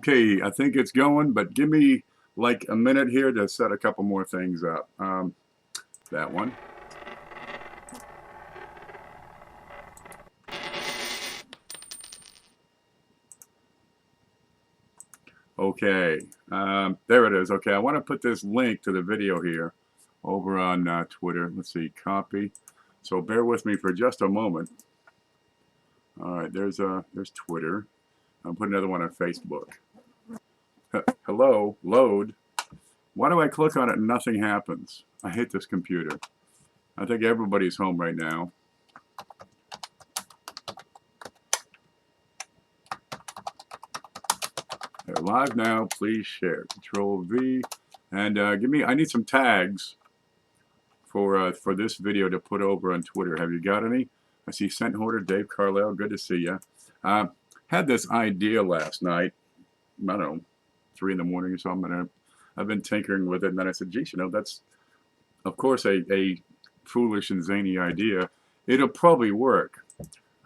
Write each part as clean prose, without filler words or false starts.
Okay, I think it's going, but give me like a minute here to set a couple more things up. That one. Okay, there it is. Okay, I want to put this link to the video here over on Twitter. Let's see, copy. So bear with me for just a moment. All right, there's Twitter. I'll put another one on Facebook. Hello, load. Why do I click on it and nothing happens? I hate this computer. I think everybody's home right now. They're live now. Please share. Control V, and give me. I need some tags for this video to put over on Twitter. Have you got any? I see Scent Hoarder, Dave Carlisle. Good to see you. Had this idea last night. I don't know, 3 in the morning or something. I've been tinkering with it, and then I said, geez, you know, that's of course a foolish and zany idea. It'll probably work.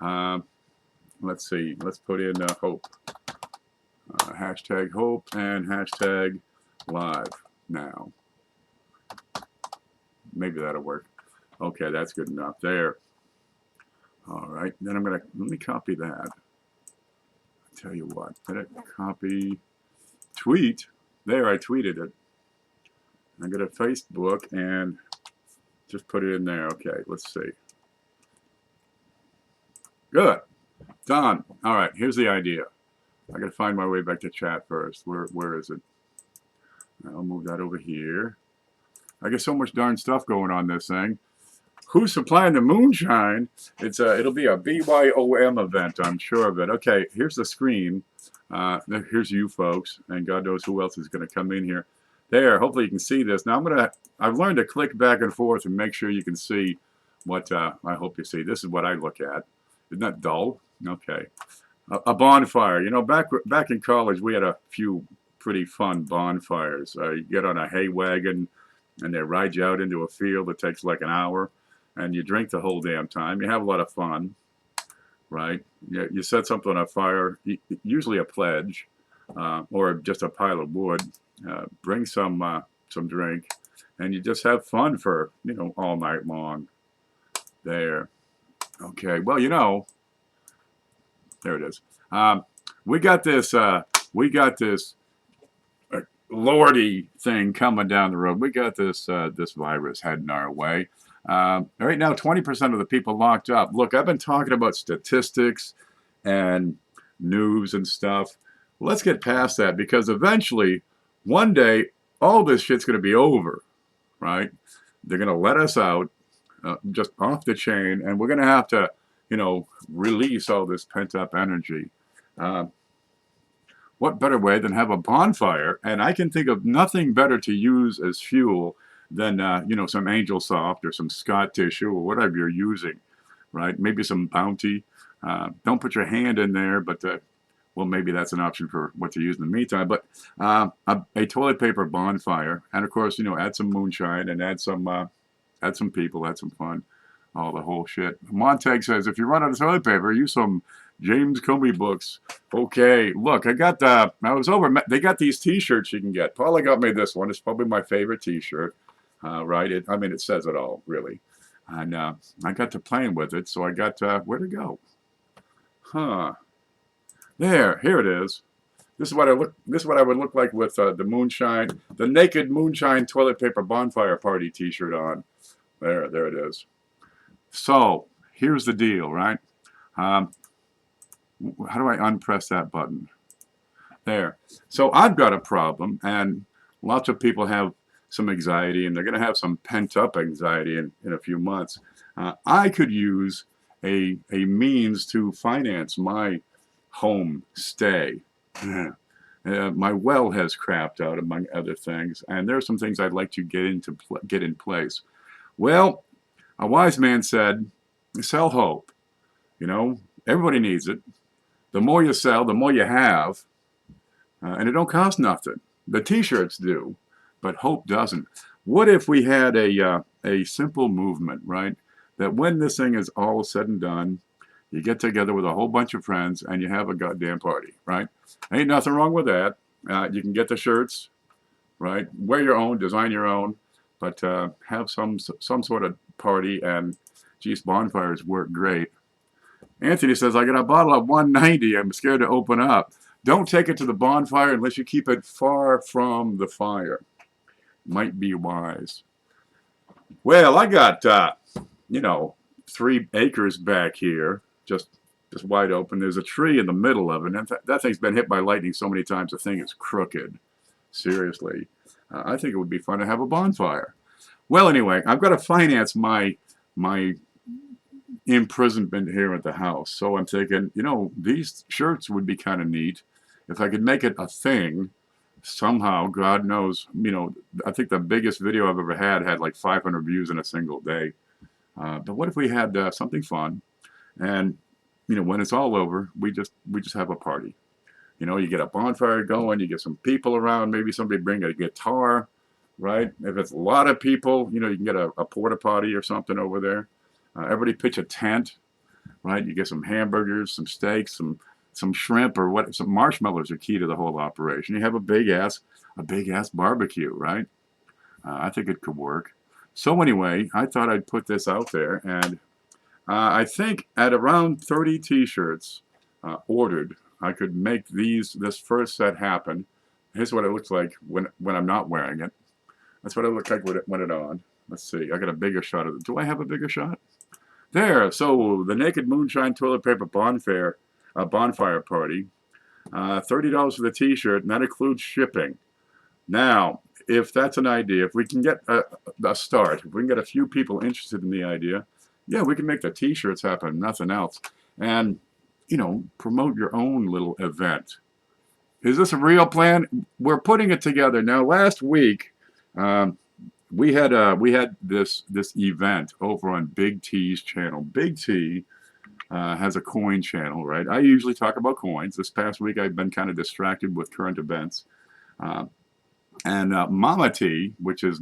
Let's see. Let's put in hope. Hashtag hope and hashtag live now. Maybe that'll work. Okay, that's good enough there. All right, then let me copy that. I'll tell you what, edit, copy, tweet. There, I tweeted it. I go to Facebook and just put it in there. Okay, let's see. Good, done. All right, here's the idea. I gotta find my way back to chat first. Where is it? I'll move that over here. I get so much darn stuff going on this thing. Who's supplying the moonshine? It'll be a BYOM event, I'm sure of it. Okay, here's the screen. Here's you folks, and God knows who else is going to come in here. There, hopefully you can see this. Now I've learned to click back and forth and make sure you can see what I hope you see. This is what I look at. Isn't that dull? Okay. A bonfire. You know, back in college, we had a few pretty fun bonfires. You get on a hay wagon, and they ride you out into a field that takes like an hour, and you drink the whole damn time. You have a lot of fun, right? You set something on fire, usually a pledge, or just a pile of wood. Bring some drink, and you just have fun for, you know, all night long. There. Okay. Well, you know, there it is. We got this lordy thing coming down the road. We got this virus heading our way. Right now, 20% of the people locked up. Look, I've been talking about statistics and news and stuff. Let's get past that, because eventually, one day, all this shit's going to be over, right? They're going to let us out, just off the chain, and we're going to have to, you know, release all this pent-up energy. What better way than have a bonfire? And I can think of nothing better to use as fuel than, you know, some Angel Soft or some Scott tissue or whatever you're using, right? Maybe some Bounty. Don't put your hand in there, but, well, maybe that's an option for what to use in the meantime. But a toilet paper bonfire. And, of course, you know, add some moonshine and add some people, add some fun. All the whole shit. Montag says, if you run out of toilet paper, use some James Comey books. Okay, look, I was over, they got these t-shirts you can get. Paula got me this one. It's probably my favorite t-shirt, right? It says it all, really. And I got to playing with it, so I got, where'd it go? Here it is. This is what I would look like with the moonshine, the naked moonshine toilet paper bonfire party t-shirt on. There it is. So, here's the deal, right? How do I unpress that button? There. So, I've got a problem, and lots of people have some anxiety, and they're going to have some pent-up anxiety in a few months. I could use a means to finance my home stay. My well has crapped out, among other things, and there are some things I'd like to get in place. Well, a wise man said, sell hope. You know, everybody needs it. The more you sell, the more you have. And it don't cost nothing. The t-shirts do, but hope doesn't. What if we had a simple movement, right? That when this thing is all said and done, You get together with a whole bunch of friends and you have a goddamn party, right? Ain't nothing wrong with that. You can get the shirts, right? Wear your own, design your own, but have some sort of party. And geez, bonfires work great. Anthony says, I got a bottle of 190 I'm scared to open up. Don't take it to the bonfire unless you keep it far from the fire. Might be wise. Well, I got, 3 acres back here, just wide open. There's a tree in the middle of it. And that thing's been hit by lightning so many times, the thing is crooked. Seriously. I think it would be fun to have a bonfire. Well, anyway, I've got to finance my imprisonment here at the house. So I'm thinking, these shirts would be kind of neat. If I could make it a thing, somehow, God knows, I think the biggest video I've ever had like 500 views in a single day. But what if we had something fun, and when it's all over, we just have a party. You get a bonfire going, you get some people around, maybe somebody bring a guitar, right? If it's a lot of people, you can get a porta potty or something over there. Everybody pitch a tent, right? You get some hamburgers, some steaks, some shrimp, or some marshmallows are key to the whole operation. You have a big ass barbecue, right? I think it could work. So anyway, I thought I'd put this out there, and I think at around 30 t-shirts ordered, I could make this first set happen. Here's what it looks like when I'm not wearing it. That's what it looks like when it on. Let's see. I got a bigger shot of it. Do I have a bigger shot? There. So the Naked Moonshine Toilet Paper Bonfire Party. $30 for the t-shirt, and that includes shipping. Now, if that's an idea, if we can get a start, if we can get a few people interested in the idea, yeah, we can make the t-shirts happen, nothing else. And, promote your own little event. Is this a real plan? We're putting it together. Now, last week, we had this event over on Big T's channel. Big T has a coin channel, right? I usually talk about coins. This past week, I've been kind of distracted with current events. And Mama T, which is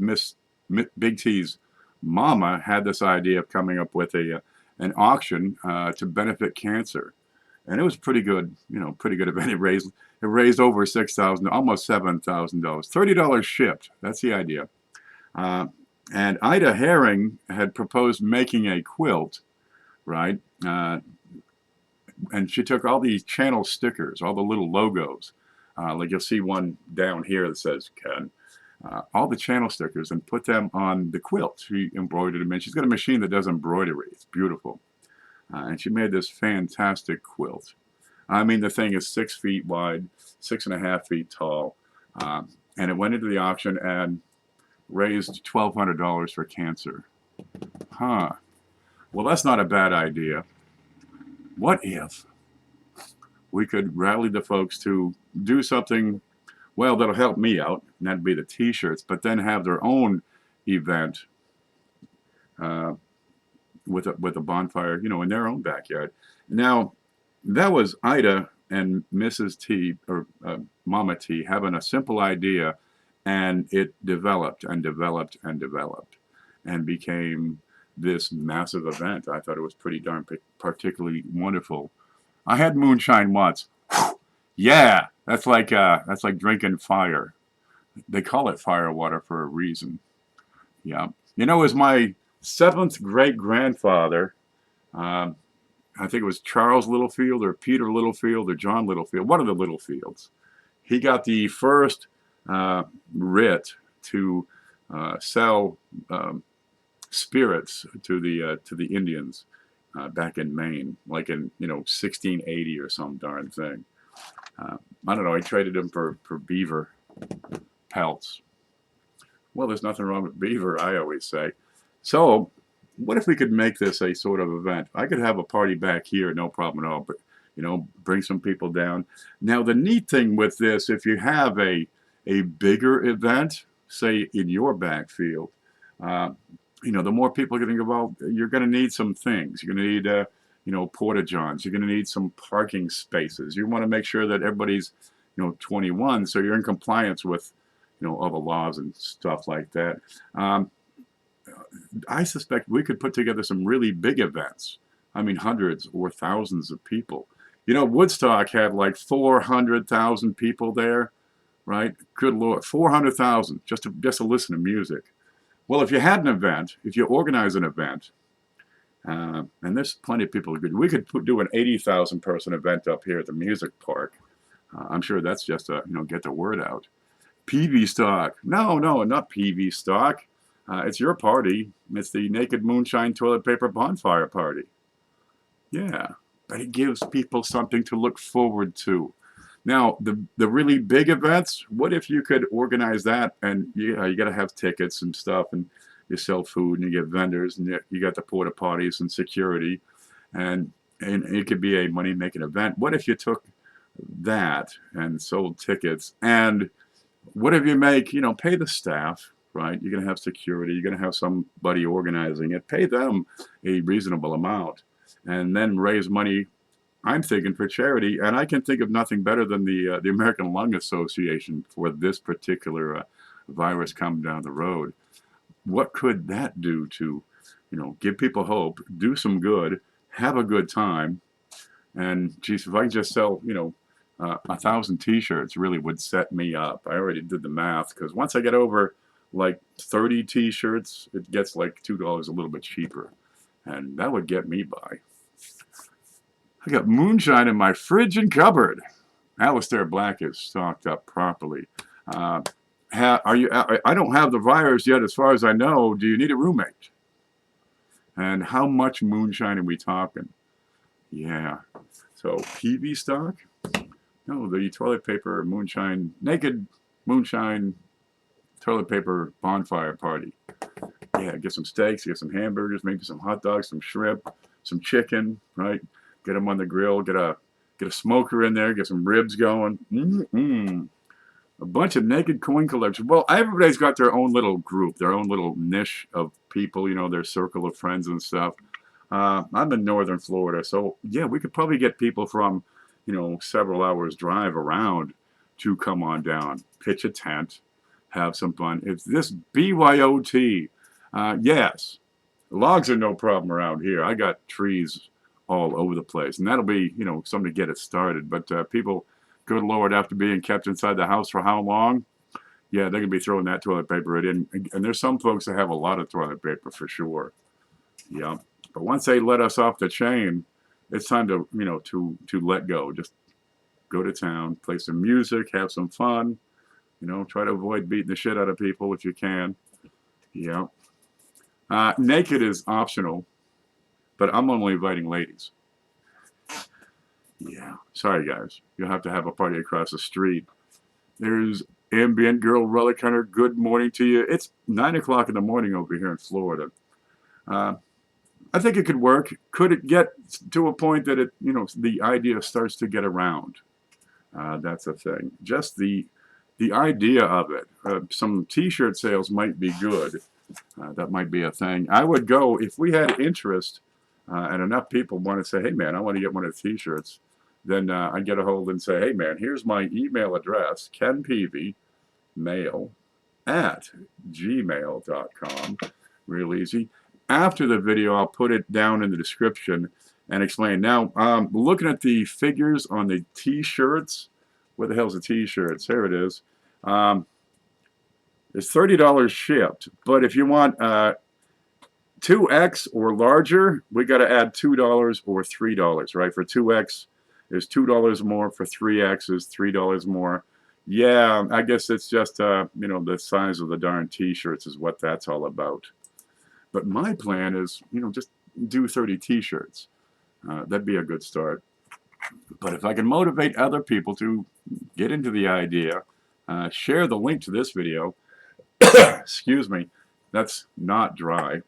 Big T's mama, had this idea of coming up with an auction to benefit cancer, and it was pretty good. Pretty good event. It raised over $6,000, almost $7,000. $30 shipped. That's the idea. And Ida Herring had proposed making a quilt, right? And she took all these channel stickers, all the little logos. Like you'll see one down here that says Ken. All the channel stickers, and put them on the quilt. She embroidered them in. She's got a machine that does embroidery. It's beautiful. And she made this fantastic quilt. I mean, the thing is 6 feet wide, 6.5 feet tall. And it went into the auction and raised $1,200 for cancer. Huh. Well, that's not a bad idea. What if we could rally the folks to do something, well, that'll help me out, and that'd be the t-shirts, but then have their own event with a bonfire, in their own backyard. Now, that was Ida and Mrs. T, or Mama T, having a simple idea, and it developed and developed and developed and became this massive event. I thought it was pretty darn particularly wonderful. I had moonshine once. Yeah, that's like drinking fire. They call it fire water for a reason. Yeah, it was my 7th great grandfather. I think it was Charles Littlefield or Peter Littlefield or John Littlefield, one of the Littlefields. He got the first writ to sell spirits to the Indians back in Maine, like in 1680 or some darn thing. I don't know. I traded them for beaver pelts. Well, there's nothing wrong with beaver, I always say. So, what if we could make this a sort of event? I could have a party back here, no problem at all. But bring some people down. Now, the neat thing with this, if you have a bigger event, say in your backfield, the more people getting involved, you're going to need some things. You're going to need, porta-johns. You're going to need some parking spaces. You want to make sure that everybody's, 21, so you're in compliance with, all the laws and stuff like that. I suspect we could put together some really big events, I mean, hundreds or thousands of people. You know, Woodstock had like 400,000 people there, right? Good Lord, 400,000 just to listen to music. Well, if you had an event, if you organize an event, and there's plenty of people who could, we could do an 80,000 person event up here at the music park. I'm sure that's just to, get the word out. PV stock. No, no, not PV stock. It's your party. It's the Naked Moonshine Toilet Paper Bonfire Party. Yeah, but it gives people something to look forward to. Now, the really big events, what if you could organize that and you got to have tickets and stuff and you sell food and you get vendors and you got the porta potties and security and it could be a money-making event. What if you took that and sold tickets and what if you make, pay the staff, right? You're going to have security. You're going to have somebody organizing it. Pay them a reasonable amount and then raise money, I'm thinking, for charity. And I can think of nothing better than the American Lung Association for this particular virus coming down the road. What could that do to, give people hope, do some good, have a good time? And geez, if I can just sell, 1,000 T-shirts really would set me up. I already did the math because once I get over like 30 T-shirts, it gets like $2 a little bit cheaper, and that would get me by. I got moonshine in my fridge and cupboard. Alistair Black is stocked up properly. Are you? I don't have the virus yet, as far as I know. Do you need a roommate? And how much moonshine are we talking? Yeah. So PV stock. No, the toilet paper moonshine, naked moonshine toilet paper bonfire party. Yeah, get some steaks, get some hamburgers, maybe some hot dogs, some shrimp, some chicken, right? Get them on the grill, get a smoker in there, get some ribs going. A bunch of naked coin collectors. Well, everybody's got their own little group, their own little niche of people, their circle of friends and stuff. I'm in northern Florida, so yeah, we could probably get people from several hours drive around to come on down, pitch a tent, have some fun. It's this BYOT. Yes, logs are no problem around here. I got trees all over the place, and that'll be, something to get it started. But people, good Lord, after being kept inside the house for how long? Yeah, they're gonna be throwing that toilet paper in, and there's some folks that have a lot of toilet paper for sure. Yeah, but once they let us off the chain, it's time to to let go. Just go to town, play some music, have some fun. Try to avoid beating the shit out of people if you can. Yeah. Naked is optional, but I'm only inviting ladies. Yeah. Sorry, guys. You'll have to have a party across the street. There's Ambient Girl Relic Hunter. Good morning to you. It's 9 o'clock in the morning over here in Florida. I think it could work. Could it get to a point that the idea starts to get around? That's a thing. Just the idea of it. Some T-shirt sales might be good. That might be a thing. I would go if we had interest and enough people want to say, "Hey, man, I want to get one of the T-shirts." Then I'd get a hold and say, "Hey, man, here's my email address: kenpeavy@gmail.com." Real easy. After the video, I'll put it down in the description and explain. Now, looking at the figures on the T-shirts. Where the hell's the T-shirts? Here it is. It's $30 shipped. But if you want 2X or larger, we got to add $2 or $3, right? For 2X is $2 more. For 3X is $3 more. Yeah, I guess it's just, the size of the darn T-shirts is what that's all about. But my plan is, just do 30 T-shirts. That'd be a good start. But if I can motivate other people to get into the idea, share the link to this video, excuse me, that's not dry,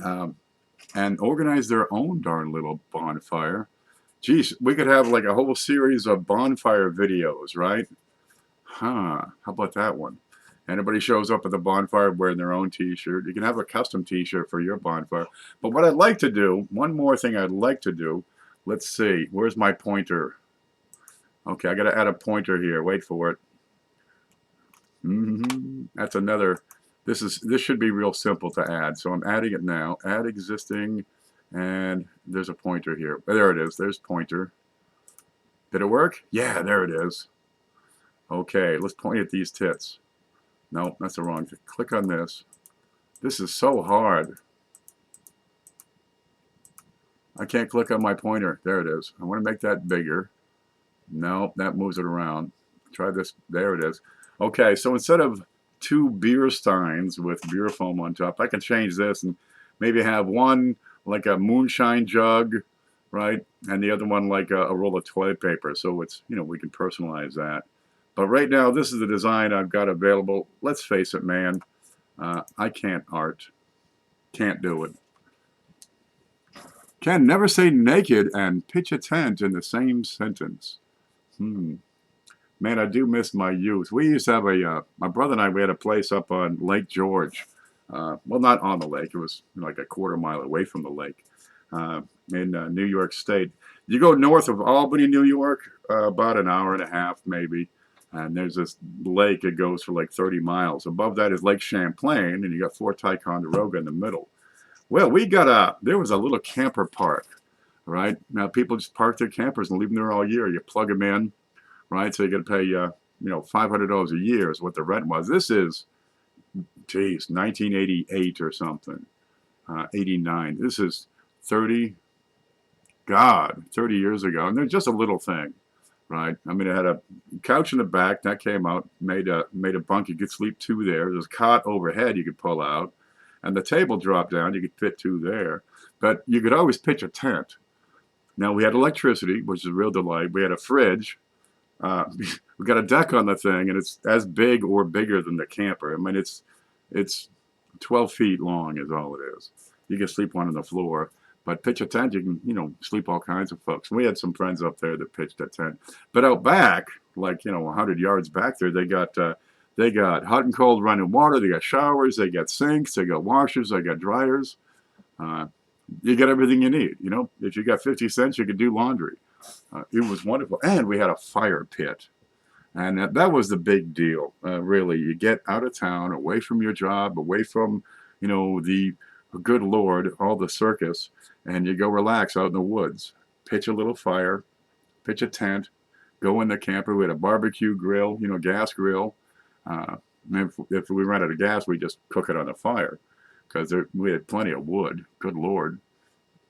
and organize their own darn little bonfire. Geez, we could have like a whole series of bonfire videos, right? How about that one? Anybody shows up at the bonfire wearing their own T-shirt. You can have a custom T-shirt for your bonfire. But what I'd like to do, one more thing I'd like to do, let's see, where's my pointer? Okay, I got to add a pointer here. Wait for it. That's another. This should be real simple to add. So I'm adding it now. Add existing. And there's a pointer here. There it is. There's pointer. Did it work? Yeah, there it is. Okay, let's point at these tits. No, that's the wrong thing. Click on this. This is so hard. I can't click on my pointer. There it is. I want to make that bigger. No, that moves it around. Try this. There it is. Okay, so instead of 2 beer steins with beer foam on top, I can change this and maybe have one like a moonshine jug, right? And the other one like a roll of toilet paper. So it's, we can personalize that. But right now, this is the design I've got available. Let's face it, man. I can't art. Can't do it. Can never say naked and pitch a tent in the same sentence. Man, I do miss my youth. We used to have my brother and I, we had a place up on Lake George. Well, not on the lake. It was like a quarter mile away from the lake in New York State. You go north of Albany, New York, about an hour and a half maybe. And there's this lake. It goes for like 30 miles. Above that is Lake Champlain, and you got Fort Ticonderoga in the middle. Well, there was a little camper park, right? Now people just park their campers and leave them there all year. You plug them in, right? So you got to pay, $500 a year is what the rent was. This is, 1988 or something, 89. This is 30 years ago. And they're just a little thing. Right. I mean, it had a couch in the back that came out, made a bunk. You could sleep 2 there. There's a cot overhead you could pull out, and the table dropped down. You could fit 2 there, but you could always pitch a tent. Now we had electricity, which is a real delight. We had a fridge. We got a deck on the thing, and it's as big or bigger than the camper. I mean, it's 12 feet long is all it is. You can sleep on the floor. But pitch a tent, you can, sleep all kinds of folks. We had some friends up there that pitched a tent. But out back, like, 100 yards back there, they got hot and cold running water. They got showers. They got sinks. They got washers. They got dryers. You got everything you need. If you got 50 cents, you could do laundry. It was wonderful. And we had a fire pit. And that was the big deal, really. You get out of town, away from your job, away from, the good Lord, all the circus, and you go relax out in the woods. Pitch a little fire, pitch a tent, go in the camper. We had a barbecue grill, gas grill. If we ran out of gas, we just cook it on the fire because we had plenty of wood. Good Lord,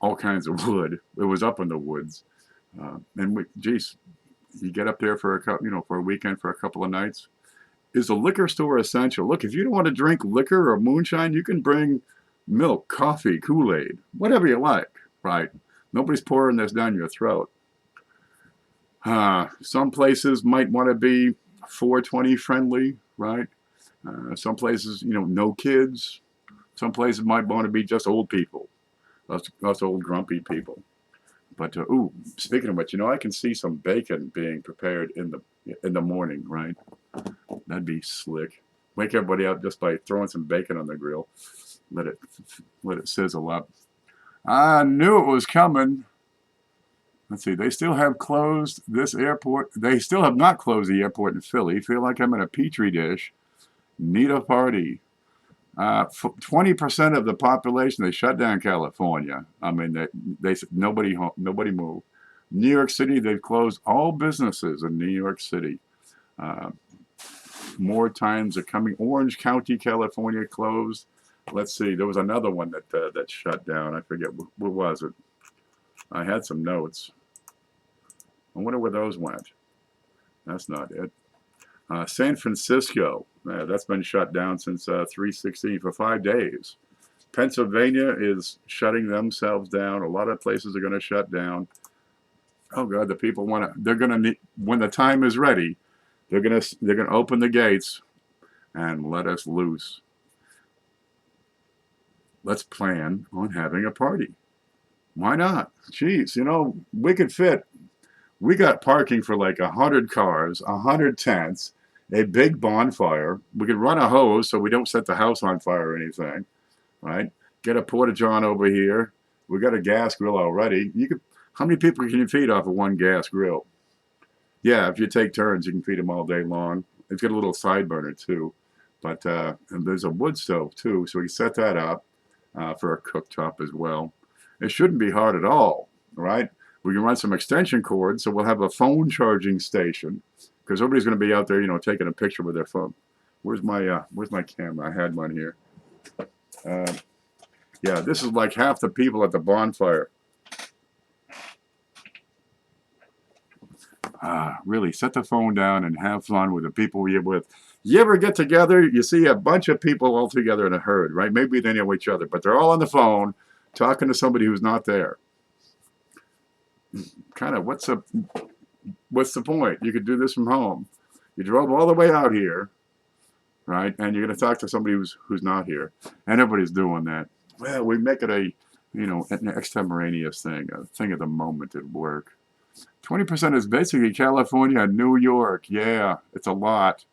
all kinds of wood. It was up in the woods, and you get up there for for a weekend for a couple of nights. Is a liquor store essential? Look, if you don't want to drink liquor or moonshine, you can bring milk, coffee, Kool-Aid, whatever you like, right? Nobody's pouring this down your throat. Some places might want to be 420 friendly, right? Some places, no kids. Some places might want to be just old people, us old grumpy people. But speaking of which, I can see some bacon being prepared in the morning, right? That'd be slick. Wake everybody up just by throwing some bacon on the grill. Let it sizzle up. I knew it was coming. Let's see. They still have closed this airport. They still have not closed the airport in Philly. Feel like I'm in a petri dish. Need a party. 20% of the population. They shut down California. I mean, they said nobody moved. New York City. They've closed all businesses in New York City. More times are coming. Orange County, California closed. Let's see. There was another one that shut down. I forget what was it. I had some notes. I wonder where those went. That's not it. San Francisco. That's been shut down since 3/16 for 5 days. Pennsylvania is shutting themselves down. A lot of places are going to shut down. Oh God, the people want to. They're going to need, when the time is ready. They're going to open the gates and let us loose. Let's plan on having a party. Why not? Jeez, we could fit. We got parking for like 100 cars, 100 tents, a big bonfire. We could run a hose so we don't set the house on fire or anything, right? Get a porta-john over here. We got a gas grill already. How many people can you feed off of one gas grill? Yeah, if you take turns, you can feed them all day long. It's got a little side burner too, but and there's a wood stove too, so we set that up for a cooktop as well. It shouldn't be hard at all, right? We can run some extension cords, so we'll have a phone charging station, because nobody's going to be out there, taking a picture with their phone. Where's my camera? I had one here. Yeah, this is like half the people at the bonfire. Really, set the phone down and have fun with the people you're with. You ever get together, you see a bunch of people all together in a herd, right? Maybe they know each other, but they're all on the phone talking to somebody who's not there. Kind of, what's the point? You could do this from home. You drove all the way out here, right? And you're going to talk to somebody who's not here. And everybody's doing that. Well, we make it an extemporaneous thing, a thing of the moment at work. 20% is basically California and New York. Yeah, it's a lot,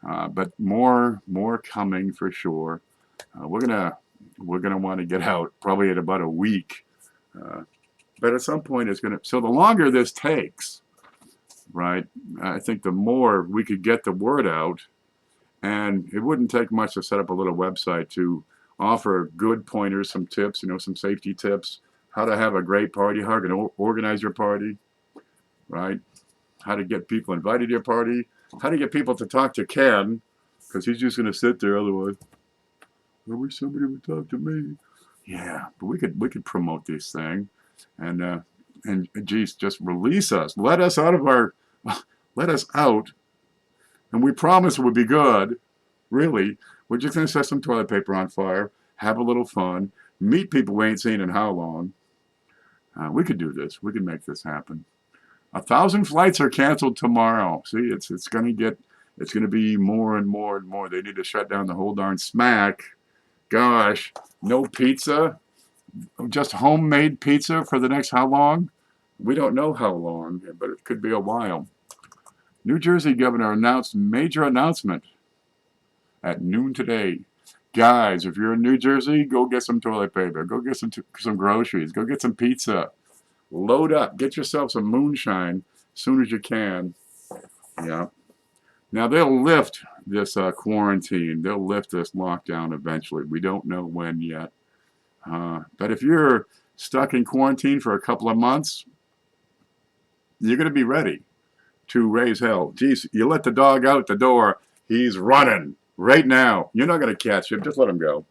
but more coming for sure. We're gonna want to get out probably in about a week, but at some point it's gonna. So the longer this takes, right? I think the more we could get the word out, and it wouldn't take much to set up a little website to offer good pointers, some tips, some safety tips, how to have a great party, how to organize your party. Right? How to get people invited to your party, how to get people to talk to Ken, because he's just going to sit there otherwise. I wish somebody would talk to me. Yeah, but we could promote this thing, and geez, just release us, let us out, and we promise it would be good. Really, we're just going to set some toilet paper on fire, have a little fun, meet people we ain't seen in how long. We could do this. We could make this happen. 1,000 flights are canceled tomorrow. See, it's going to be more and more and more. They need to shut down the whole darn smack. Gosh, no pizza, just homemade pizza for the next how long? We don't know how long, but it could be a while. New Jersey governor announced major announcement at noon today. Guys, if you're in New Jersey, go get some toilet paper. Go get some groceries. Go get some pizza. Load up. Get yourself some moonshine as soon as you can. Yeah. Now, they'll lift this quarantine. They'll lift this lockdown eventually. We don't know when yet. But if you're stuck in quarantine for a couple of months, you're going to be ready to raise hell. Geez, you let the dog out the door, he's running right now. You're not going to catch him. Just let him go.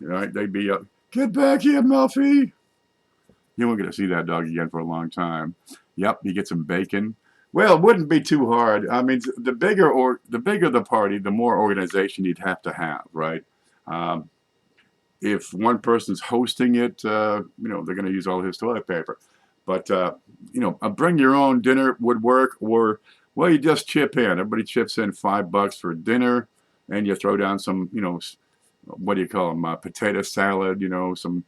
They'd be, get back here, Muffy. You won't get to see that dog again for a long time. Yep, you get some bacon. Well, it wouldn't be too hard. I mean, the bigger the party, the more organization you'd have to have, right? If one person's hosting it, they're going to use all his toilet paper. But a bring your own dinner would work, or well, you just chip in. Everybody chips in $5 for dinner, and you throw down some, what do you call them? Potato salad, some.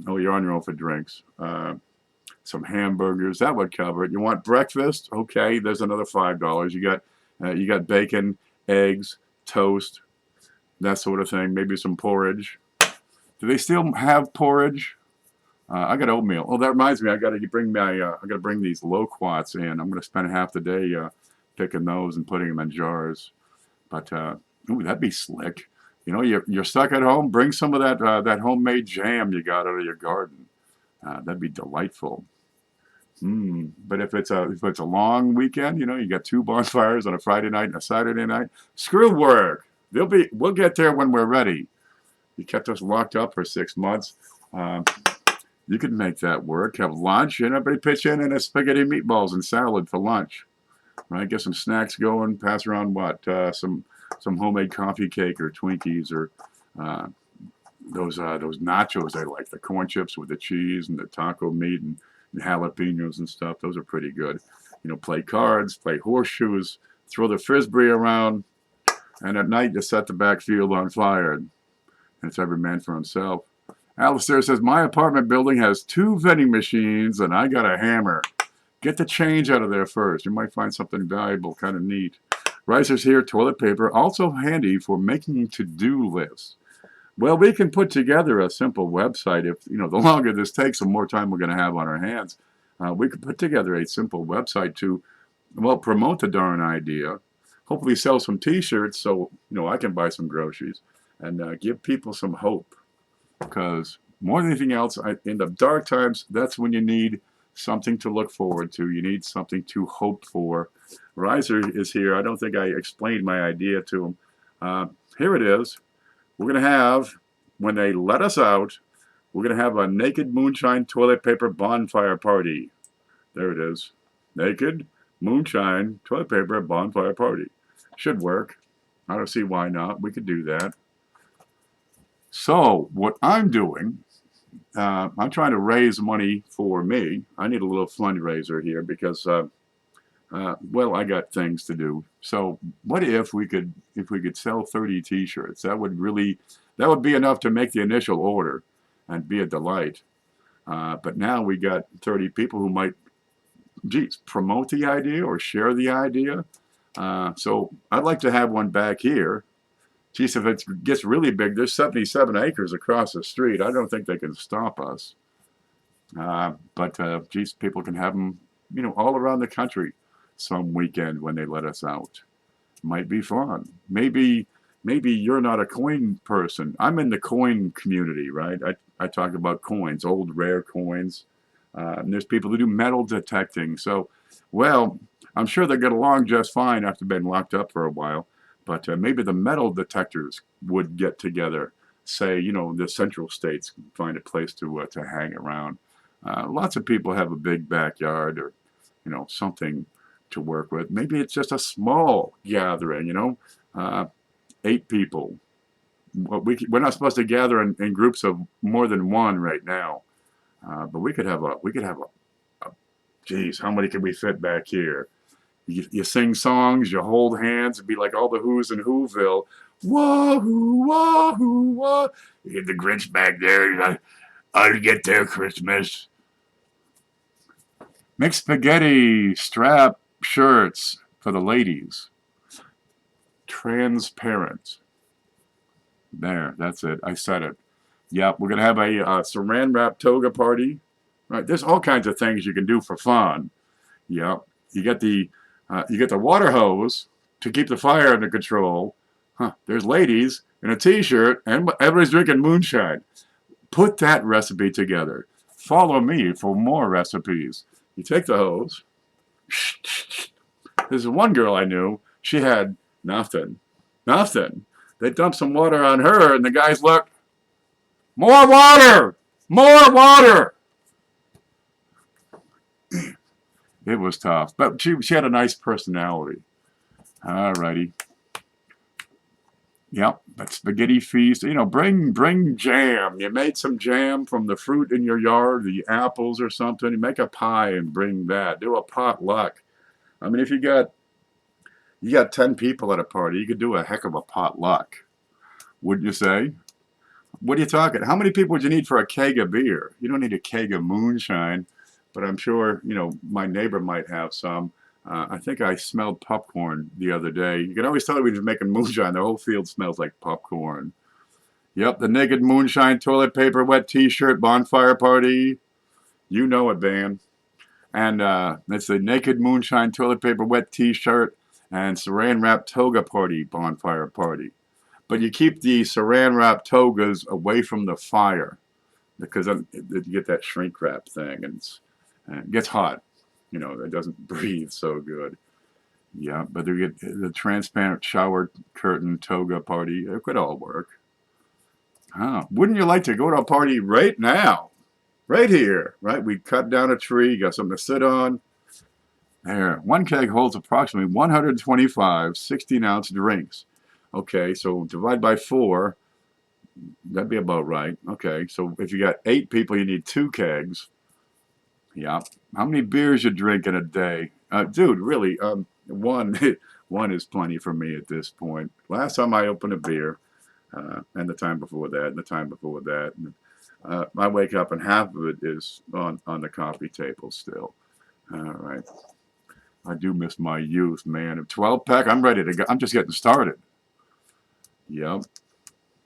Oh, you're on your own for drinks. Some hamburgers, that would cover it. You want breakfast? Okay, there's another $5. You got bacon, eggs, toast, that sort of thing. Maybe some porridge. Do they still have porridge? I got oatmeal. Oh, that reminds me. I got to bring these loquats in. I'm going to spend half the day picking those and putting them in jars. But ooh, that'd be slick. You're stuck at home. Bring some of that homemade jam you got out of your garden. That'd be delightful. But if it's a long weekend, you got 2 bonfires on a Friday night and a Saturday night. Screw work. We'll get there when we're ready. You kept us locked up for 6 months. You could make that work. Have lunch. Everybody pitch in a spaghetti meatballs and salad for lunch. Right? Get some snacks going. Pass around some homemade coffee cake or Twinkies or those nachos I like, the corn chips with the cheese and the taco meat and jalapenos and stuff. Those are pretty good. Play cards, play horseshoes, throw the frisbee around, and at night you set the backfield on fire, and it's every man for himself. Alistair says, my apartment building has 2 vending machines and I got a hammer. Get the change out of there first. You might find something valuable, kind of neat. Ricer's here, toilet paper, also handy for making to-do lists. Well, we can put together a simple website. If, the longer this takes, the more time we're going to have on our hands. We could put together a simple website to, promote the darn idea. Hopefully sell some t-shirts so, I can buy some groceries and give people some hope. Because More than anything else, in the dark times, that's when you need something to look forward to. You need something to hope for. Riser is here. I don't think I explained my idea to him. Here it is. We're going to have, when they let us out, we're going to have a naked moonshine toilet paper bonfire party. There it is. Naked moonshine toilet paper bonfire party. Should work. I don't see why not. We could do that. So what I'm doing, I'm trying to raise money for me. I need a little fundraiser here because, well, I got things to do. So what if we could sell 30 T-shirts? That would be enough to make the initial order and be a delight. But now we got 30 people who might, geez, promote the idea or share the idea. So I'd like to have one back here. Geez, if it gets really big, there's 77 acres across the street. I don't think they can stop us. But geez, people can have them, all around the country some weekend when they let us out. Might be fun. Maybe you're not a coin person. I'm in the coin community, right? I talk about coins, old rare coins. And there's people who do metal detecting. So, well, I'm sure they get along just fine after being locked up for a while. But maybe the metal detectors would get together. Say, the central states find a place to hang around. Lots of people have a big backyard or, something to work with. Maybe it's just a small gathering, 8 people. Well, we're not supposed to gather in groups of more than one right now. But we could have a, geez, how many can we fit back here? You sing songs, you hold hands, it'd be like all the Who's in Whoville. Wahoo, wahoo, wah. You get the Grinch back there. I'll get there Christmas. Make spaghetti strap shirts for the ladies. Transparent. There, that's it. I said it. Yep, we're going to have a saran wrap toga party. Right, there's all kinds of things you can do for fun. Yep, you get the water hose to keep the fire under control. There's ladies in a T-shirt, and everybody's drinking moonshine. Put that recipe together. Follow me for more recipes. You take the hose. There's one girl I knew. She had nothing. They dumped some water on her, and the guys looked. More water! More water! It was tough, but she had a nice personality. Alrighty. Yep, but spaghetti feast. Bring jam. You made some jam from the fruit in your yard, the apples or something. You make a pie and bring that. Do a potluck. I mean, if you got 10 people at a party, you could do a heck of a potluck, wouldn't you say? What are you talking? How many people would you need for a keg of beer? You don't need a keg of moonshine, but I'm sure, my neighbor might have some. I think I smelled popcorn the other day. You can always tell we were making moonshine. The whole field smells like popcorn. Yep, the naked moonshine toilet paper wet T-shirt bonfire party. You know it, Van. And that's the naked moonshine toilet paper wet T-shirt and saran wrap toga party bonfire party. But you keep the saran wrap togas away from the fire because you get that shrink wrap thing and it gets hot. It doesn't breathe so good. Yeah, but they get the transparent shower curtain toga party. It could all work. Wouldn't you like to go to a party right now? Right here, right? We cut down a tree, got something to sit on. There, one keg holds approximately 125 16-ounce drinks. Okay, so divide by 4, that'd be about right. Okay, so if you got 8 people, you need 2 kegs. Yeah. How many beers you drink in a day? Dude, really, one is plenty for me at this point. Last time I opened a beer, and the time before that, and the time before that, I wake up and half of it is on the coffee table still. All right. I do miss my youth, man. A 12-pack, I'm ready to go. I'm just getting started. Yep.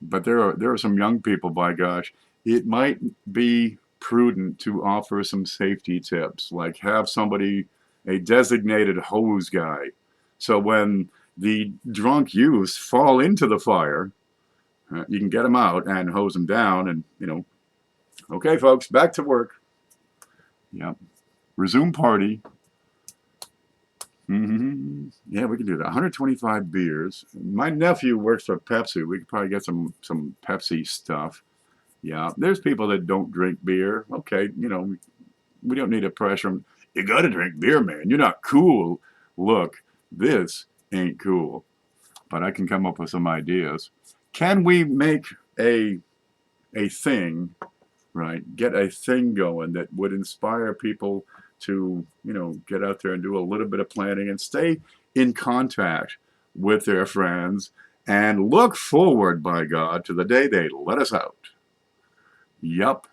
But there are some young people, by gosh. It might be prudent to offer some safety tips, like have somebody, a designated hose guy. So when the drunk youths fall into the fire, you can get them out and hose them down and, Okay, folks, back to work. Yep. Resume party. Yeah, we can do that. 125 beers. My nephew works for Pepsi. We could probably get some Pepsi stuff. Yeah, there's people that don't drink beer. Okay, we don't need to pressure them. You got to drink beer, man. You're not cool. Look, this ain't cool. But I can come up with some ideas. Can we make a thing, right? Get a thing going that would inspire people to, get out there and do a little bit of planning and stay in contact with their friends and look forward, by God, to the day they let us out. Yup.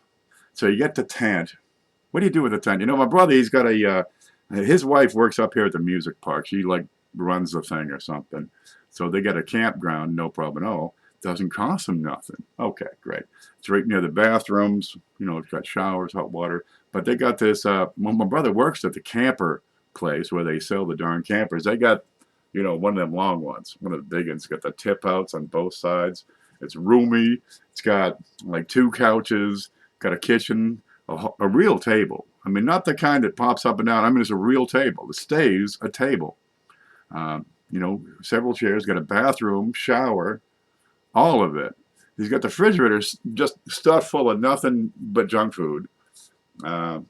So you get the tent. What do you do with the tent? My brother, he's got his wife works up here at the music park. She like runs the thing or something. So they got a campground, no problem at all. Doesn't cost them nothing. Okay, great. It's right near the bathrooms. It's got showers, hot water. But they got this, when my brother works at the camper place where they sell the darn campers, they got, one of them long ones, one of the big ones. It's got the tip outs on both sides. It's roomy. It's got like 2 couches, got a kitchen, a real table. I mean, not the kind that pops up and down. I mean, it's a real table. It stays a table. Several chairs, got a bathroom, shower, all of it. He's got the refrigerator just stuffed full of nothing but junk food. Got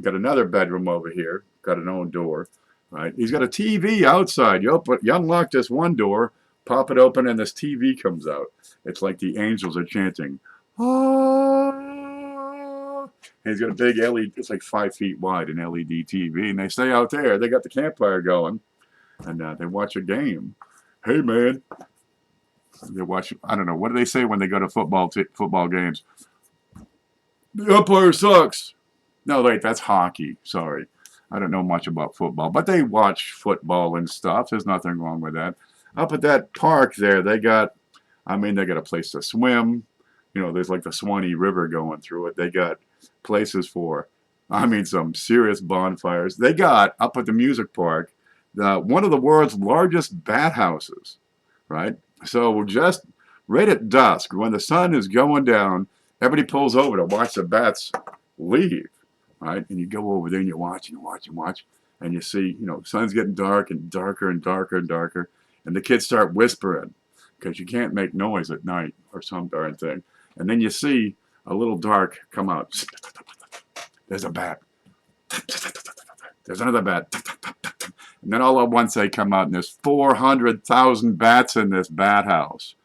another bedroom over here, got an own door, right? He's got a TV outside. You unlock this one door, pop it open, and this TV comes out. It's like the angels are chanting. And he's got a big LED, it's like 5 feet wide, an LED TV, and they stay out there. They got the campfire going, and they watch a game. Hey, man. They watch, I don't know, what do they say when they go to football games? The umpire sucks. No, wait, that's hockey. Sorry. I don't know much about football, but they watch football and stuff. There's nothing wrong with that. Up at that park there, they got a place to swim. There's like the Swanee River going through it. They got places for, some serious bonfires. They got, up at the music park, one of the world's largest bat houses, right? So just right at dusk, when the sun is going down, everybody pulls over to watch the bats leave, right? And you go over there and you watch and you watch and watch, and you see, the sun's getting dark and darker and darker and darker, and the kids start whispering because you can't make noise at night or some darn thing. And then you see a little dark come out. There's a bat. There's another bat. And then all at once they come out, and there's 400,000 bats in this bat house.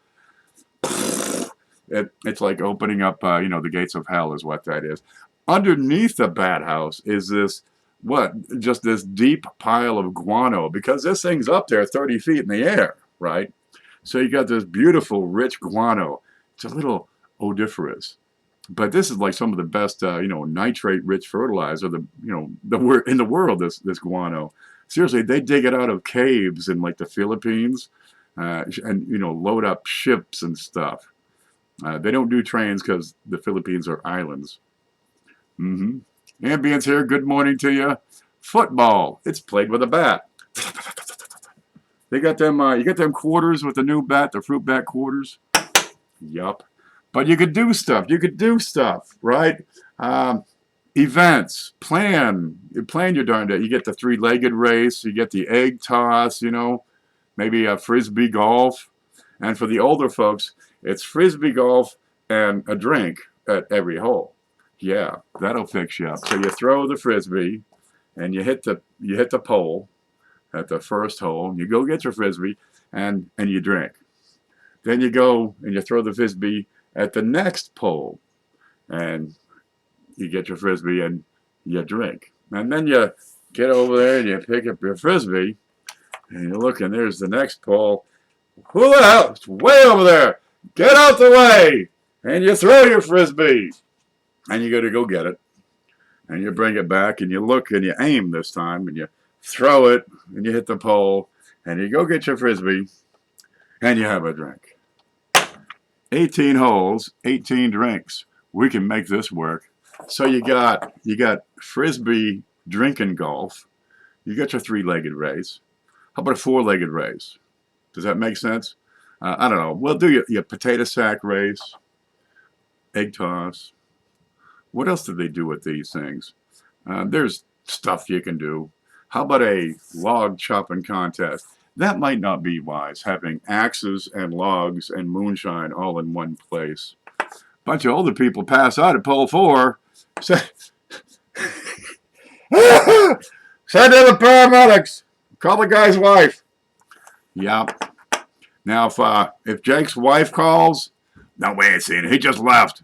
It's like opening up, the gates of hell is what that is. Underneath the bat house is just this deep pile of guano, because this thing's up there 30 feet in the air, right? So you got this beautiful, rich guano. It's a little odoriferous. But this is like some of the best, nitrate-rich fertilizer, in the world, this guano. Seriously, they dig it out of caves in like the Philippines, and load up ships and stuff. They don't do trains because the Philippines are islands. Ambience here. Good morning to you. Football. It's played with a bat. They got them. You got them quarters with the new bat, the fruit bat quarters. Yup. But you could do stuff. Right? Events. Plan your darn day. You get the 3-legged race. You get the egg toss. Maybe a frisbee golf. And for the older folks, it's frisbee golf and a drink at every hole. Yeah, that'll fix you up. So you throw the frisbee, and you hit the pole at the first hole. And you go get your frisbee, and you drink. Then you go and you throw the frisbee at the next pole, and you get your frisbee and you drink. And then you get over there and you pick up your frisbee, and you look, and there's the next pole. Who the hell? It's way over there. Get out the way! And you throw your frisbee, and you got to go get it, and you bring it back, and you look, and you aim this time, and you throw it, and you hit the pole, and you go get your frisbee, and you have a drink. 18 holes, 18 drinks. We can make this work. So you got frisbee drinking golf. You got your 3-legged race. How about a 4-legged race? Does that make sense? I don't know. We'll do your potato sack race, egg toss, What else do they do with these things? There's stuff you can do. How about a log chopping contest? That might not be wise, having axes and logs and moonshine all in one place. Bunch of older people pass out at pole 4. Send in the paramedics. Call the guy's wife. Yep. Now, if Jake's wife calls, no way it's in. He just left.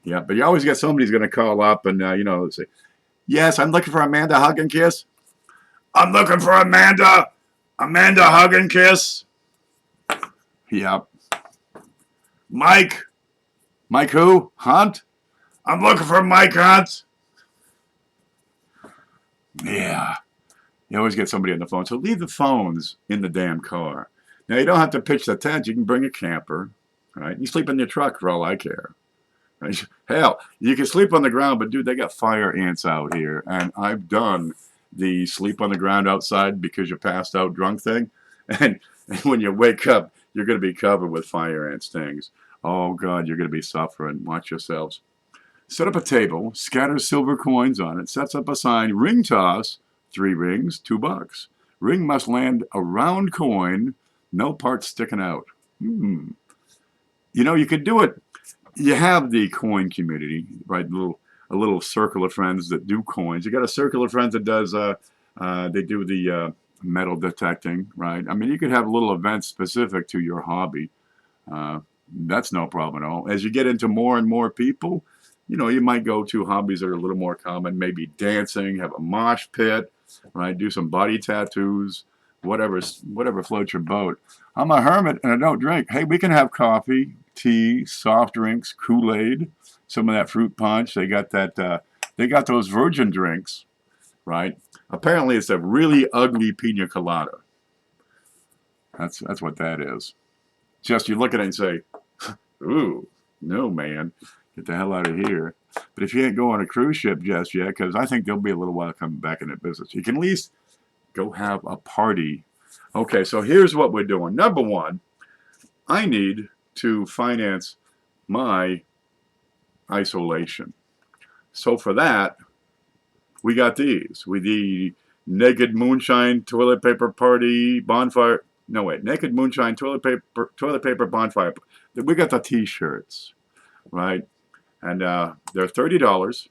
Yeah, but you always get somebody's going to call up and, say, yes, I'm looking for Amanda Hug and Kiss. I'm looking for Amanda. Amanda Hug and Kiss. Yep. Mike. Mike who? Hunt? I'm looking for Mike Hunt. Yeah. You always get somebody on the phone. So leave the phones in the damn car. Now, you don't have to pitch the tent. You can bring a camper. Right? You sleep in your truck for all I care. Right? Hell, you can sleep on the ground, but dude, they got fire ants out here. And I've done the sleep on the ground outside because you passed out drunk thing. And when you wake up, you're going to be covered with fire ant stings. Oh, God, you're going to be suffering. Watch yourselves. Set up a table, scatter silver coins on it, sets up a sign, ring toss, 3 rings, $2. Ring must land a round coin, no parts sticking out. You could do it. You have the coin community, right? A little circle of friends that do coins. You got a circle of friends that does, they do the metal detecting, right? I mean, you could have little events specific to your hobby. That's no problem at all. As you get into more and more people, you might go to hobbies that are a little more common, maybe dancing, have a mosh pit, right? Do some body tattoos, whatever floats your boat. I'm a hermit and I don't drink. Hey, we can have coffee, tea, soft drinks, Kool-Aid, some of that fruit punch. They got that. They got those virgin drinks, right? Apparently, it's a really ugly pina colada. That's what that is. Just you look at it and say, ooh, no, man. Get the hell out of here. But if you ain't going on a cruise ship just yet, because I think there'll be a little while coming back in that business, you can at least go have a party. Okay, so here's what we're doing. Number one, I need to finance my isolation. So for that, we got these. We the Naked Moonshine Toilet Paper Party Bonfire. No, wait. Naked Moonshine Toilet Paper Bonfire. We got the T-shirts, right? And they're $30.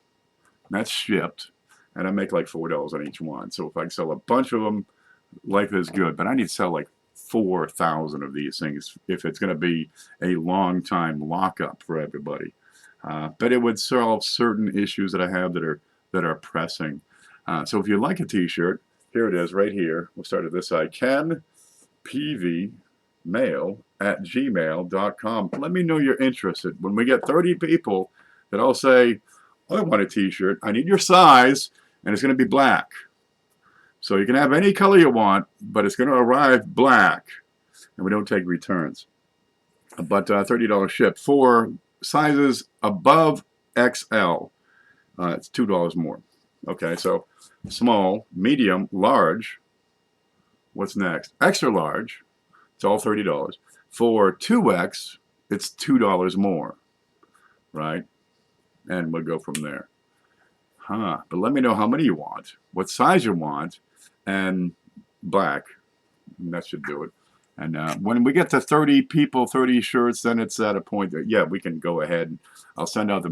That's shipped. And I make like $4 on each one. So if I can sell a bunch of them, life is good. But I need to sell like 4,000 of these things if it's going to be a long time lockup for everybody. But it would solve certain issues that I have that are pressing. So if you like a T-shirt, here it is right here. We'll start at this side. Ken PV mail@gmail.com. Let me know you're interested. When we get 30 people that all say, I want a T-shirt, I need your size, and it's going to be black. So you can have any color you want, but it's going to arrive black, and we don't take returns. But $30 ship. For sizes above XL, it's $2 more. Okay, so small, medium, large. What's next? Extra large. It's all $30. For 2X, it's $2 more, right? And we'll go from there. But let me know how many you want, what size you want, and black. And that should do it. And when we get to 30 people, 30 shirts, then it's at a point that, yeah, we can go ahead. I'll send out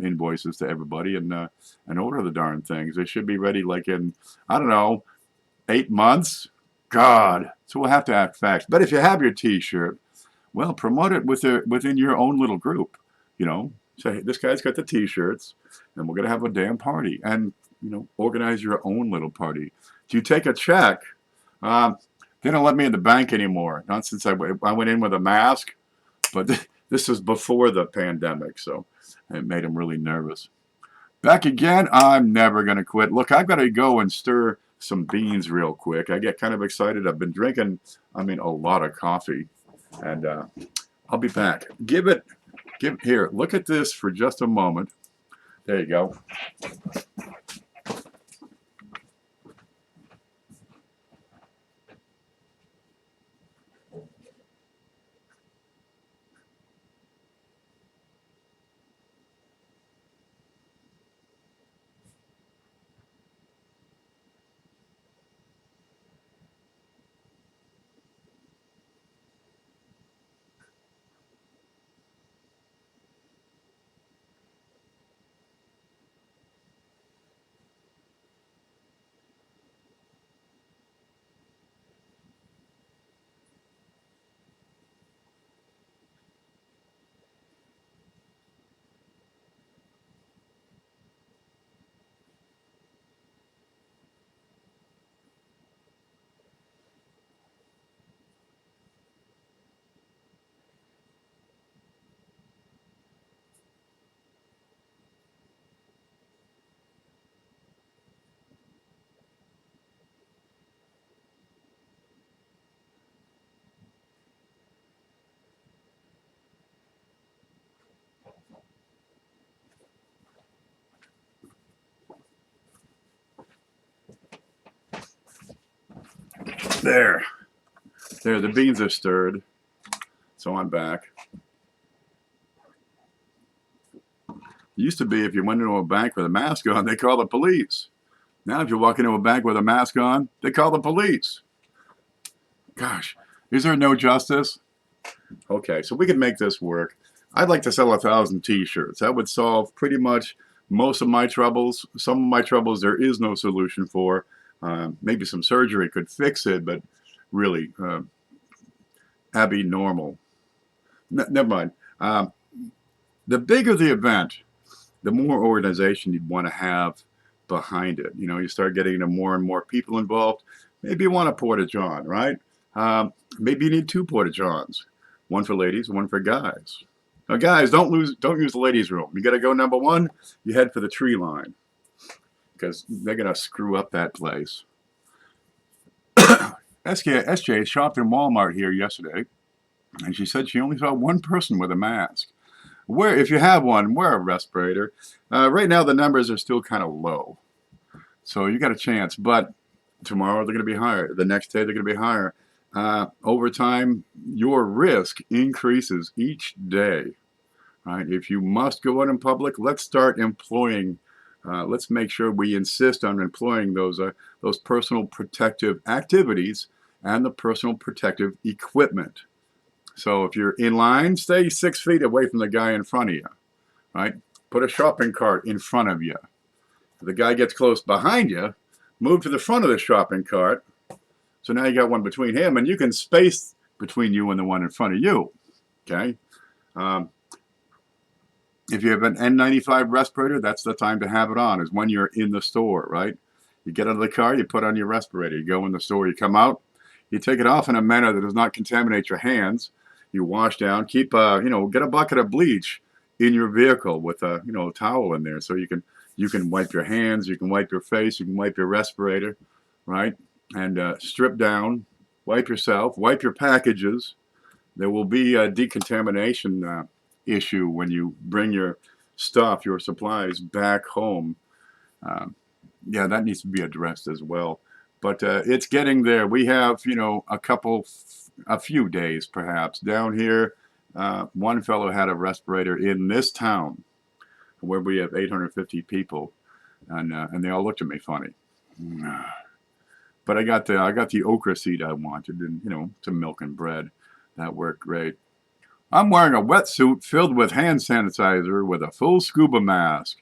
invoices to everybody and order the darn things. They should be ready like in, I don't know, 8 months. God. So we'll have to act fast. But if you have your T-shirt, well, promote it within your own little group. Say, hey, this guy's got the T-shirts, and we're going to have a damn party. And, organize your own little party. Do you take a check? They don't let me in the bank anymore. Not since I went in with a mask. But this was before the pandemic, so it made them really nervous. Back again, I'm never going to quit. Look, I've got to go and stir some beans real quick. I get kind of excited. I've been drinking, a lot of coffee. And I'll be back. Here, look at this for just a moment. There you go. There. There, the beans are stirred. So I'm back. It used to be if you went into a bank with a mask on, they call the police. Now if you walk into a bank with a mask on, they call the police. Gosh, is there no justice? Okay, so we can make this work. I'd like to sell 1,000 t-shirts. That would solve pretty much most of my troubles. Some of my troubles there is no solution for. Maybe some surgery could fix it, but really, Abby, normal. Never mind. The bigger the event, the more organization you'd want to have behind it. You know, you start getting into more and more people involved. Maybe you want a porta-john, right? Maybe you need 2 porta-johns. One for ladies, one for guys. Now, guys, don't use the ladies' room. You got to go number 1. You head for the tree line because they're gonna screw up that place. SJ shopped in Walmart here yesterday, and she said she only saw one person with a mask. If you have one, wear a respirator. Right now, the numbers are still kind of low, so you got a chance. But tomorrow they're going to be higher. The next day they're going to be higher. Over time, your risk increases each day. Right? If you must go out in public, let's start employing. Let's make sure we insist on employing those personal protective activities and the personal protective equipment. So if you're in line, stay 6 feet away from the guy in front of you. Right? Put a shopping cart in front of you. If the guy gets close behind you, move to the front of the shopping cart. So now you got one between him, and you can space between you and the one in front of you. Okay. If you have an N95 respirator, that's the time to have it on, is when you're in the store, right? You get out of the car, you put on your respirator. You go in the store, you come out, you take it off in a manner that does not contaminate your hands. You wash down, keep, get a bucket of bleach in your vehicle with a, towel in there, so you can wipe your hands, you can wipe your face, you can wipe your respirator, right? And strip down, wipe yourself, wipe your packages. There will be a decontamination issue when you bring your stuff, your supplies back home. Yeah, that needs to be addressed as well. But it's getting there. We have, a few days perhaps. Down here, one fellow had a respirator in this town where we have 850 people, and they all looked at me funny. But I got the okra seed I wanted, and some milk and bread. That worked great. I'm wearing a wetsuit filled with hand sanitizer with a full scuba mask.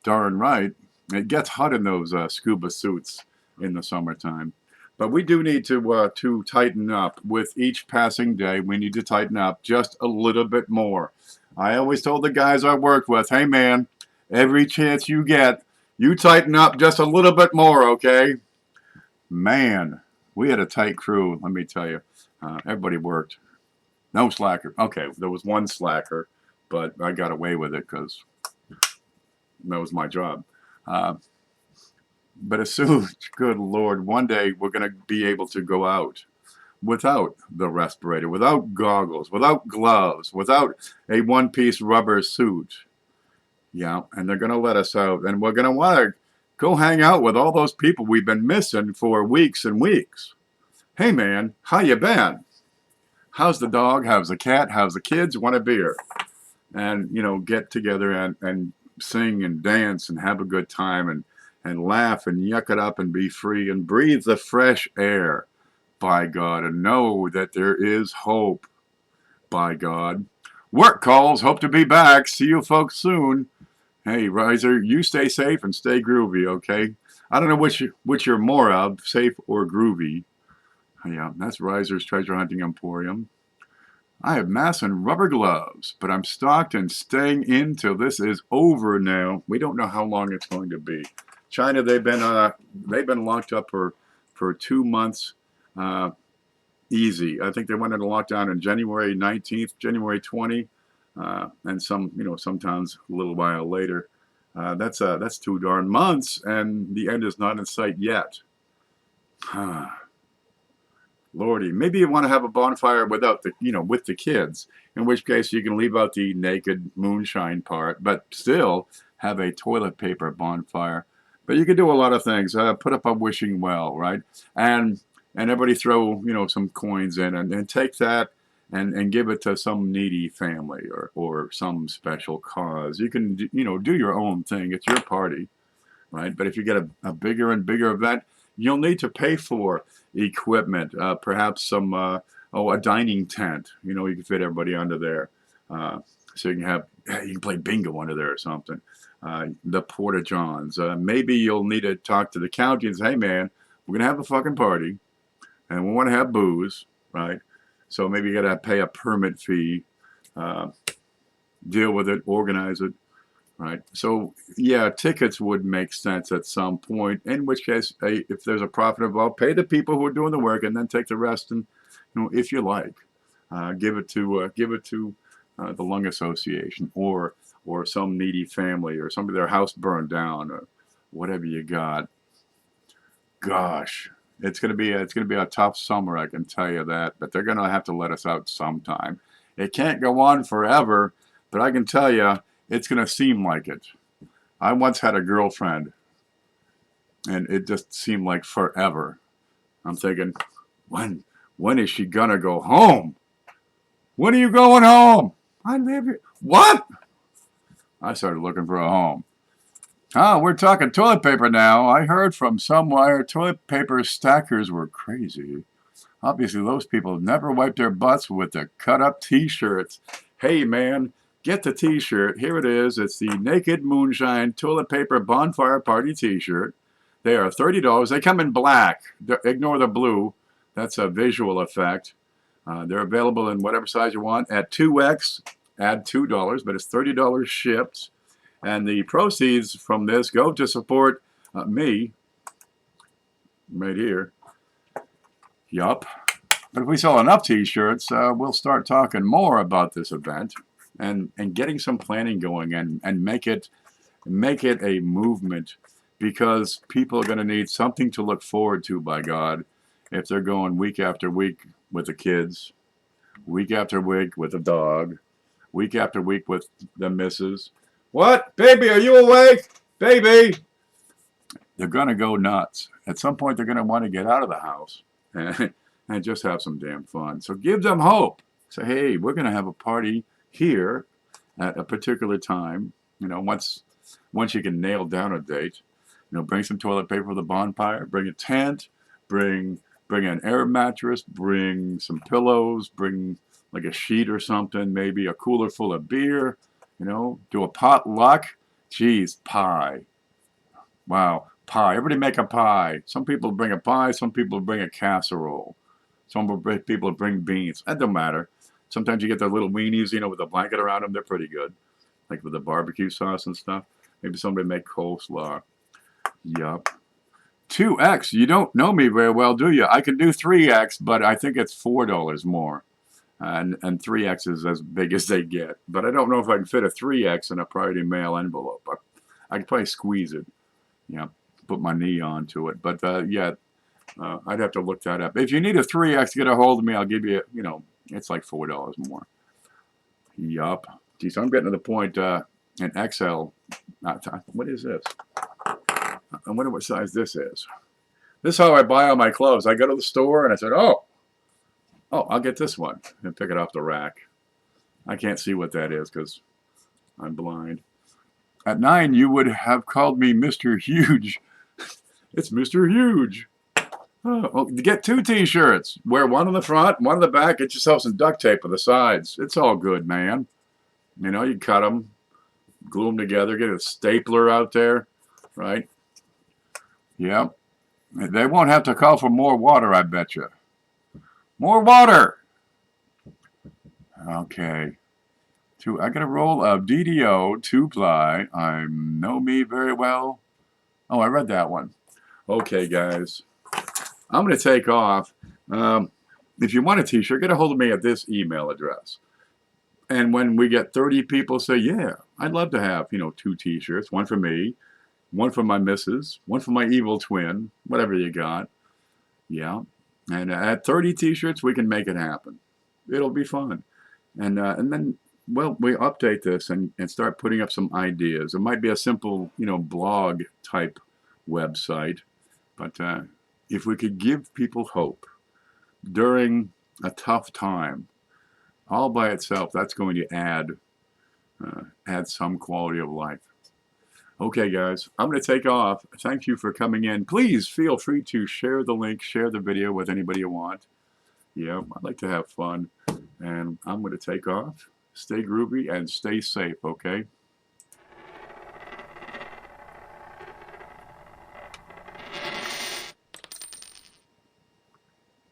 Darn right. It gets hot in those scuba suits in the summertime. But we do need to tighten up. With each passing day, we need to tighten up just a little bit more. I always told the guys I worked with, hey man, every chance you get, you tighten up just a little bit more, okay? Man, we had a tight crew, let me tell you. Everybody worked. No slacker. Okay, there was one slacker, but I got away with it because that was my job. But as soon, good Lord, one day we're going to be able to go out without the respirator, without goggles, without gloves, without a one-piece rubber suit. Yeah, and they're going to let us out, and we're going to want to go hang out with all those people we've been missing for weeks and weeks. Hey, man, how you been? How's the dog? How's the cat? How's the kids? Want a beer? And, get together and sing and dance and have a good time and laugh and yuck it up and be free and breathe the fresh air, by God, and know that there is hope, by God. Work calls. Hope to be back. See you folks soon. Hey, Riser, you stay safe and stay groovy, okay? I don't know which you're more of, safe or groovy. Yeah, that's Riser's Treasure Hunting Emporium. I have masks and rubber gloves, but I'm stocked and staying in till this is over now. We don't know how long it's going to be. China, they've been locked up for 2 months, easy. I think they went into lockdown on January 19th, January 20, and sometimes a little while later. That's 2 darn months, and the end is not in sight yet. Lordy, maybe you want to have a bonfire without with the kids, in which case you can leave out the naked moonshine part, but still have a toilet paper bonfire. But you can do a lot of things. Put up a wishing well, right? And and everybody throw, some coins in, and take that and give it to some needy family or some special cause. You can, do your own thing. It's your party, right? But if you get a bigger and bigger event, you'll need to pay for equipment, perhaps some, a dining tent. You can fit everybody under there. So you can play bingo under there or something. The porta johns. Maybe you'll need to talk to the county and say, hey man, we're gonna have a fucking party, and we want to have booze, right? So maybe you got to pay a permit fee, uh, deal with it, organize it, right? So yeah, tickets would make sense at some point. In which case, if there's a profit involved, pay the people who are doing the work, and then take the rest, and if you like, give it to the lung association or some needy family or somebody their house burned down or whatever you got. Gosh, it's gonna be a tough summer, I can tell you that. But they're gonna have to let us out sometime. It can't go on forever, but I can tell you it's gonna seem like it. I once had a girlfriend, and it just seemed like forever. I'm thinking, when is she gonna go home? When are you going home? I live here. What? I started looking for a home. Oh, we're talking toilet paper now. I heard from somewhere toilet paper stackers were crazy. Obviously, those people never wiped their butts with the cut-up T-shirts. Hey, man, get the T-shirt. Here it is. It's the Naked Moonshine Toilet Paper Bonfire Party T-shirt. They are $30. They come in black. Ignore the blue. That's a visual effect. They're available in whatever size you want. At 2X, add $2, but it's $30 shipped. And the proceeds from this go to support me right here. Yup. But if we sell enough T-shirts, we'll start talking more about this event and getting some planning going and make it a movement, because people are going to need something to look forward to, by God, if they're going week after week with the kids, week after week with the dog, week after week with the missus. What? Baby, are you awake? Baby! They're going to go nuts. At some point, they're going to want to get out of the house and just have some damn fun. So give them hope. Say, hey, we're going to have a party here at a particular time. Once you can nail down a date, bring some toilet paper for the bonfire, bring a tent, bring an air mattress, bring some pillows, bring like a sheet or something, maybe a cooler full of beer, do a potluck. Geez, pie. Wow, pie. Everybody make a pie. Some people bring a pie, some people bring a casserole. Some people bring beans. That don't matter. Sometimes you get the little weenies, with a blanket around them. They're pretty good, like with the barbecue sauce and stuff. Maybe somebody make coleslaw. Yup. 2X. You don't know me very well, do you? I can do 3X, but I think it's $4 more. And 3X is as big as they get. But I don't know if I can fit a 3X in a Priority Mail envelope. I could probably squeeze it. Put my knee onto it. But I'd have to look that up. If you need a 3X, get a hold of me. I'll give you, it's like $4 more. Yup. Geez, I'm getting to the point in XL. What is this? I wonder what size this is. This is how I buy all my clothes. I go to the store and I said, oh, I'll get this one and pick it off the rack. I can't see what that is because I'm blind. At 9, you would have called me Mr. Huge. It's Mr. Huge. Oh, get 2 T-shirts. Wear one on the front, one on the back. Get yourself some duct tape on the sides. It's all good, man. You cut them, glue them together, get a stapler out there, right? Yep. They won't have to call for more water, I bet you. More water! Okay. I got a roll of DDO 2-ply. I know me very well. Oh, I read that one. Okay, guys. I'm going to take off. If you want a T-shirt, get a hold of me at this email address. And when we get 30 people say, yeah, I'd love to have, 2 T-shirts. One for me, one for my missus, one for my evil twin, whatever you got. Yeah. And at 30 T-shirts, we can make it happen. It'll be fun. And then, well, we update this and start putting up some ideas. It might be a simple, blog type website. But if we could give people hope during a tough time, all by itself, that's going to add some quality of life. Okay, guys, I'm going to take off. Thank you for coming in. Please feel free to share the link, share the video with anybody you want. Yeah, I like to have fun. And I'm going to take off. Stay groovy and stay safe, okay?